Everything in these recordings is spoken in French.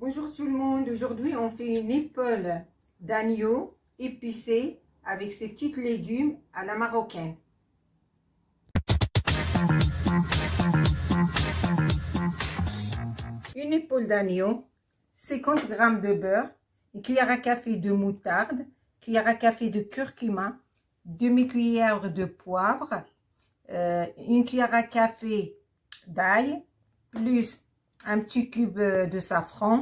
Bonjour tout le monde, aujourd'hui on fait une épaule d'agneau épicée avec ses petits légumes à la marocaine. Une épaule d'agneau, 50 g de beurre, une cuillère à café de moutarde, cuillère à café de curcuma, demi-cuillère de poivre, une cuillère à café d'ail, plus un petit cube de safran,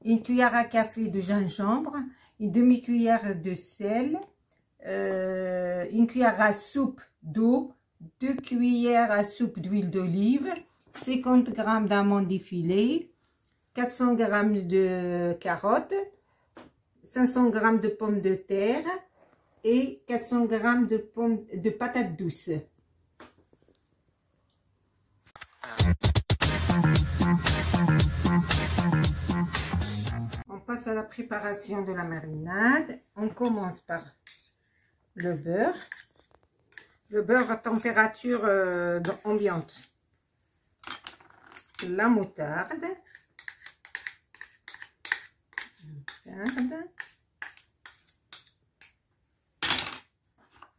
une cuillère à café de gingembre, une demi-cuillère de sel, une cuillère à soupe d'eau, 2 cuillères à soupe d'huile d'olive, 50 g d'amandes effilées, 400 g de carottes, 500 g de pommes de terre et 400 g de patates douces. On passe à la préparation de la marinade. On commence par le beurre. Le beurre à température ambiante. La moutarde.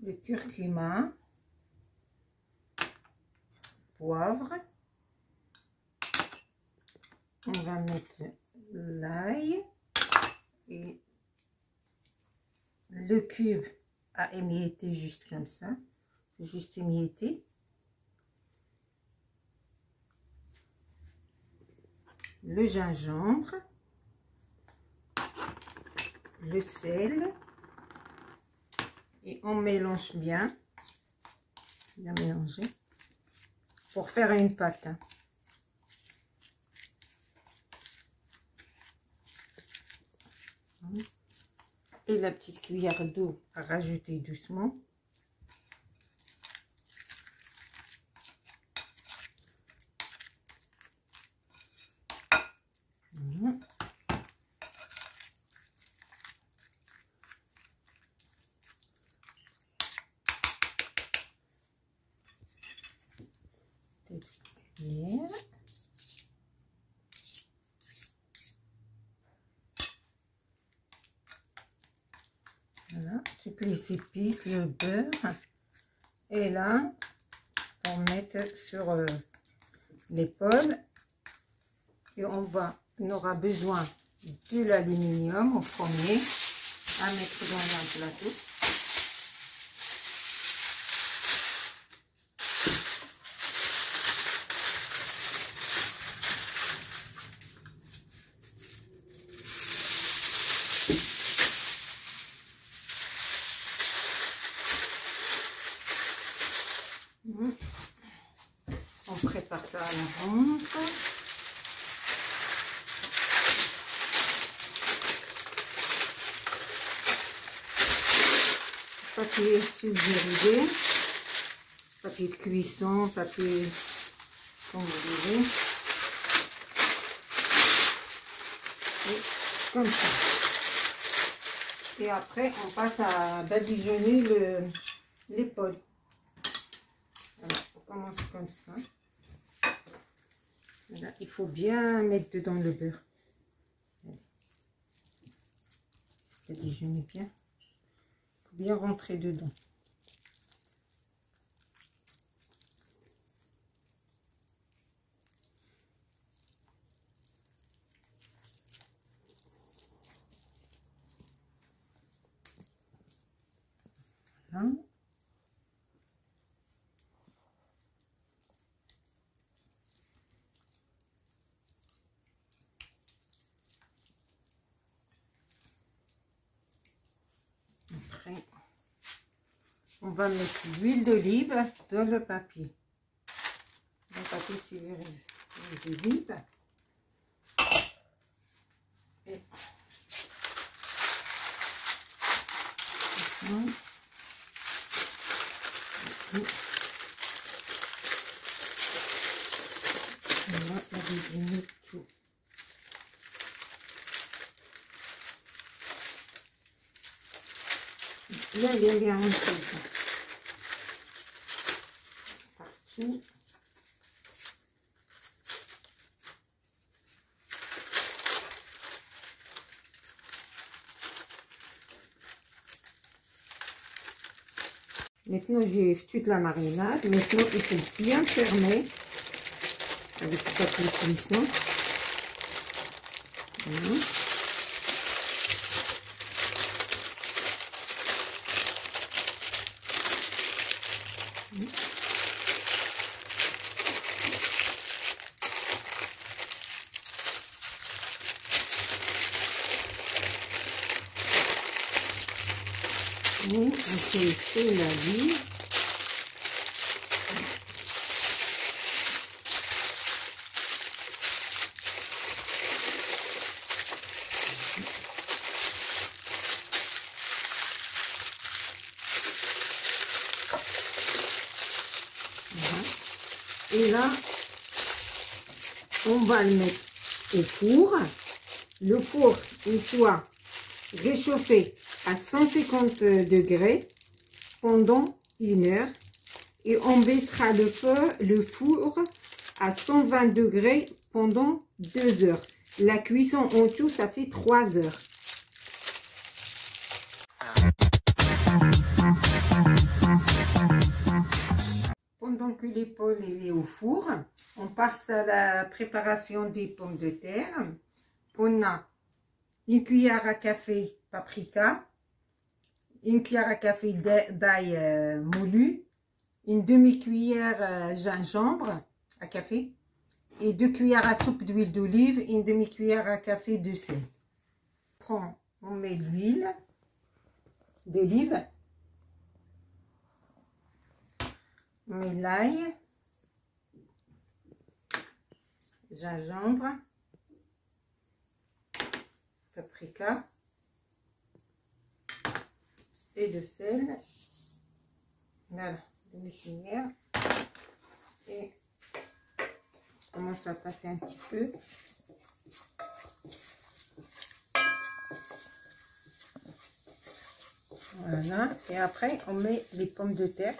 Le curcuma. Poivre. On va mettre l'ail et le cube à émietter juste comme ça, juste émietter. Le gingembre, le sel et on mélange bien mélanger pour faire une pâte. Et la petite cuillère d'eau à rajouter doucement. Voilà, toutes les épices, le beurre. Et là, on met sur l'épaule. Et on aura besoin de l'aluminium au premier à mettre dans un plateau. On prépare ça à l'avance. Papier sulfurisé, papier de cuisson, papier comme vous voulez. Et comme ça. Et après, on passe à badigeonner l'épaule. Alors, on commence comme ça. Voilà, il faut bien mettre dedans le beurre. Badigeonner bien. Il faut bien rentrer dedans. Voilà. Après, on va mettre l'huile d'olive dans le papier. Le papier sulfurisé d'olive. Et on va additionner tout. Là, il y a bien un truc. Partout. Maintenant, j'ai toute la marinade. Maintenant, il faut bien fermer avec sa petite cuisson. Voilà. Et on fait la vie. Voilà. Et là, on va le mettre au four. Le four, il soit réchauffé à 150 degrés pendant 1 heure. Et on baissera le four à 120 degrés pendant 2 heures. La cuisson en tout, ça fait 3 heures. Pendant que l'épaule est au four, on passe à la préparation des pommes de terre. On a une cuillère à café paprika, une cuillère à café d'ail moulu, une demi-cuillère gingembre à café et 2 cuillères à soupe d'huile d'olive, une demi-cuillère à café de sel. On met l'huile d'olive, on met l'ail, gingembre, paprika et de sel. Voilà, demi-cuillère. Et on commence à passer un petit peu. Voilà. Et après, on met les pommes de terre.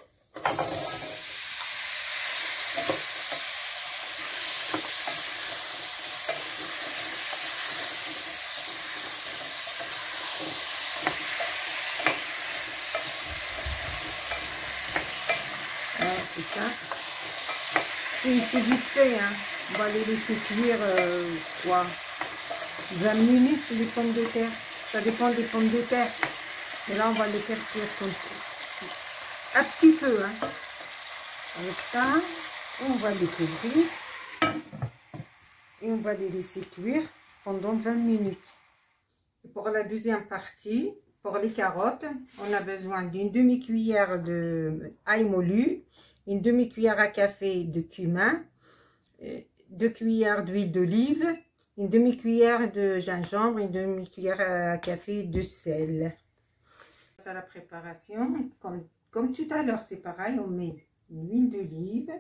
C'est ça. C'est vite fait, hein. On va les laisser cuire 20 minutes les pommes de terre. Ça dépend des pommes de terre. Et là, on va les faire cuire comme ça. À petit feu, hein. Avec ça, on va les couvrir. Et on va les laisser cuire pendant 20 minutes. Et pour la deuxième partie, pour les carottes, on a besoin d'une demi-cuillère d'ail moulu, une demi-cuillère à café de cumin, 2 cuillères d'huile d'olive, une demi-cuillère de gingembre, une demi-cuillère à café de sel. À la préparation, comme tout à l'heure, c'est pareil, on met l'huile d'olive,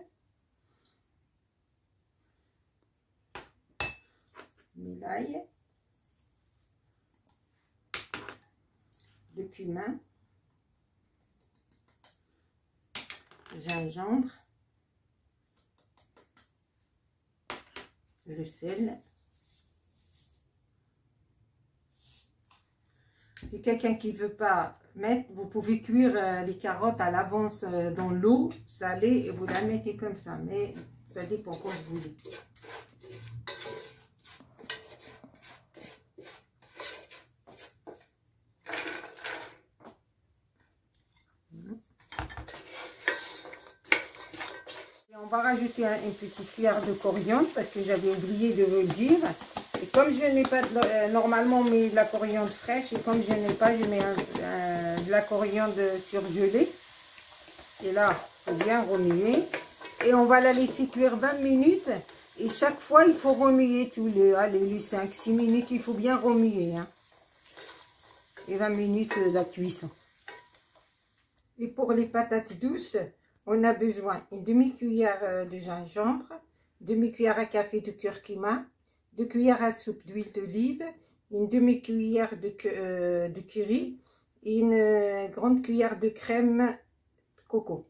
l'ail, le cumin, gingembre, le sel. Si quelqu'un qui veut pas mettre, vous pouvez cuire les carottes à l'avance dans l'eau salée et vous la mettez comme ça, mais ça dépend quand vous voulez. On va rajouter une petite cuillère de coriandre parce que j'avais oublié de vous le dire. Et comme je n'ai pas, normalement on met de la coriandre fraîche et comme je n'ai pas, je mets de la coriandre surgelée. Et là, il faut bien remuer. Et on va la laisser cuire 20 minutes. Et chaque fois, il faut remuer tous les 5-6 minutes. Il faut bien remuer. Hein. Et 20 minutes de la cuisson. Et pour les patates douces, on a besoin d'une demi-cuillère de gingembre, demi-cuillère à café de curcuma, 2 cuillères à soupe d'huile d'olive, une demi-cuillère de curry et une grande cuillère de crème coco.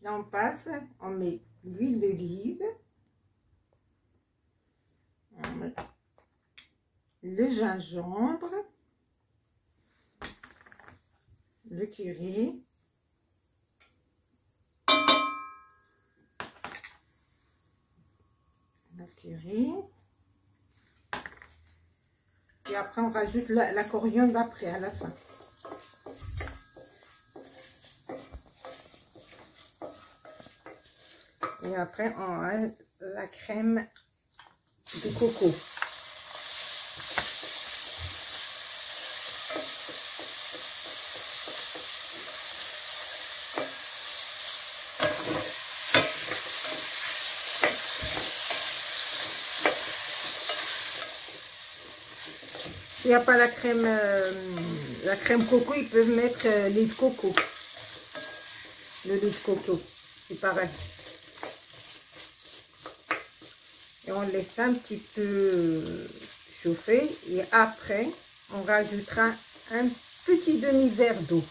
Là, on passe, on met l'huile d'olive, le gingembre, le curry, purée. Et après, on rajoute la coriandre après, à la fin. Et après, on a la crème de coco. S'il n'y a pas la crème coco, ils peuvent mettre lait de coco. Le lait de coco, c'est pareil. Et on laisse un petit peu chauffer. Et après, on rajoutera un petit demi-verre d'eau.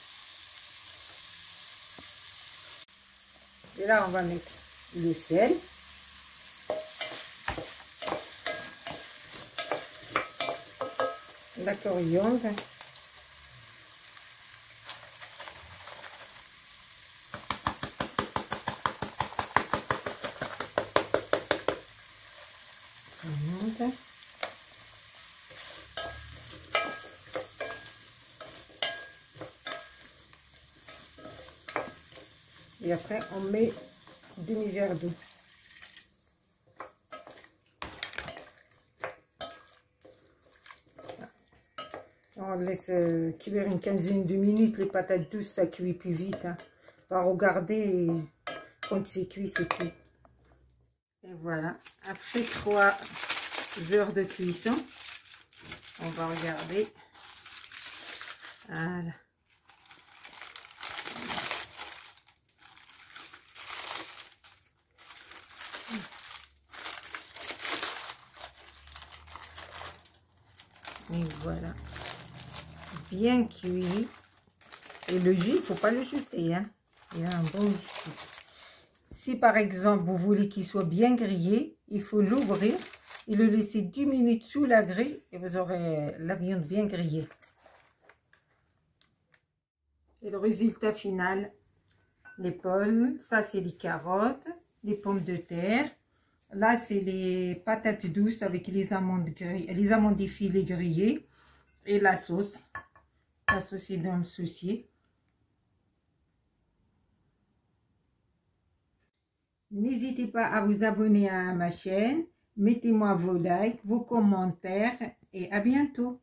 Et là, on va mettre le sel. La coriandre. Et après, on met demi-verre d'eau. On laisse cuire une quinzaine de minutes. Les patates douces, ça cuit plus vite. Hein. On va regarder quand c'est cuit, c'est cuit. Et voilà. Après 3 heures de cuisson, on va regarder. Voilà. Et voilà. Bien cuit. Et le jus, il ne faut pas le jeter. Hein. Il y a un bon jus. Si par exemple, vous voulez qu'il soit bien grillé, il faut l'ouvrir et le laisser 10 minutes sous la grille et vous aurez la viande bien grillée. Et le résultat final, l'épaule, ça c'est les carottes, les pommes de terre. Là, c'est les patates douces avec les amandes grillées, les amandes effilées grillées et la sauce. La sauce est dans le saucier. N'hésitez pas à vous abonner à ma chaîne. Mettez-moi vos likes, vos commentaires et à bientôt.